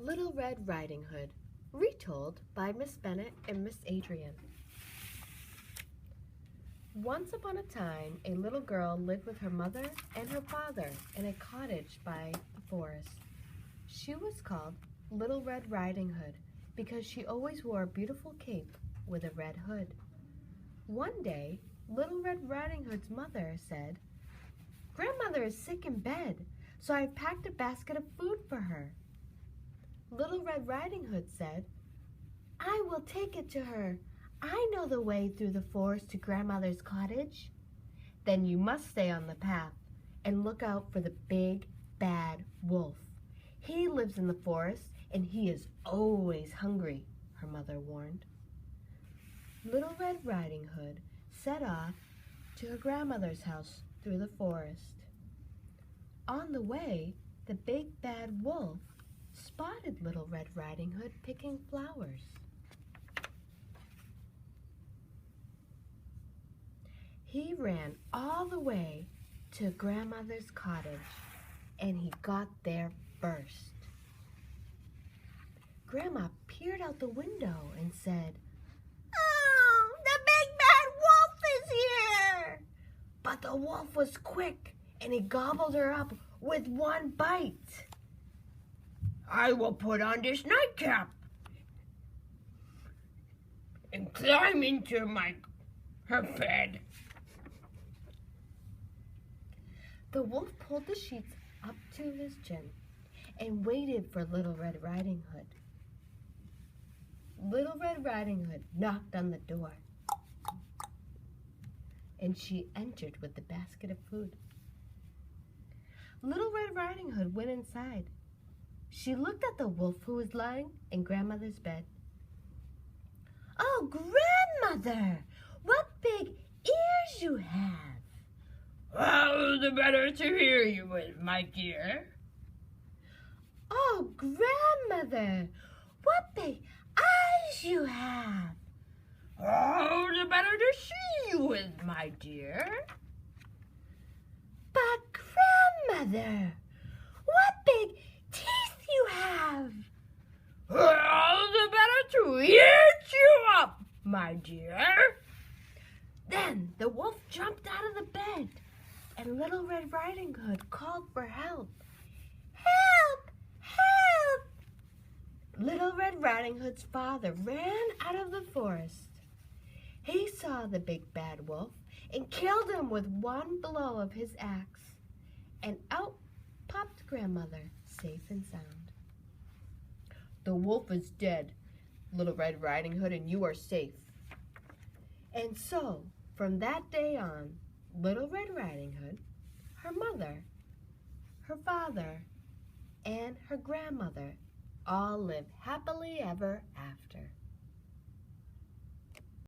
Little Red Riding Hood, retold by Miss Bennett and Miss Adrian. Once upon a time, a little girl lived with her mother and her father in a cottage by the forest. She was called Little Red Riding Hood because she always wore a beautiful cape with a red hood. One day, Little Red Riding Hood's mother said, "Grandmother is sick in bed, so I've packed a basket of food for her." Little Red Riding Hood said, "I will take it to her. I know the way through the forest to Grandmother's cottage." "Then you must stay on the path and look out for the big, bad wolf. He lives in the forest and he is always hungry," her mother warned. Little Red Riding Hood set off to her grandmother's house through the forest. On the way, the big, bad wolf spotted Little Red Riding Hood picking flowers. He ran all the way to Grandmother's cottage, and he got there first. Grandma peered out the window and said, "Oh, the big bad wolf is here!" But the wolf was quick, and he gobbled her up with one bite. "I will put on this nightcap and climb into her bed." The wolf pulled the sheets up to his chin and waited for Little Red Riding Hood. Little Red Riding Hood knocked on the door, and she entered with the basket of food. Little Red Riding Hood went inside. She looked at the wolf who was lying in Grandmother's bed. "Oh, Grandmother, what big ears you have!" "Well, the better to hear you with, my dear." "Oh, Grandmother, what big eyes you have!" "Oh, the better to see you with, my dear." "But Grandmother, what big teeth you have!" "Well, the better to eat you up, my dear." Then the wolf jumped out of the bed, and Little Red Riding Hood called for help. "Help! Help!" Little Red Riding Hood's father ran out of the forest. He saw the big bad wolf and killed him with one blow of his axe. And out popped Grandmother, safe and sound. "The wolf is dead, Little Red Riding Hood, and you are safe." And so, from that day on, Little Red Riding Hood, her mother, her father, and her grandmother all lived happily ever after.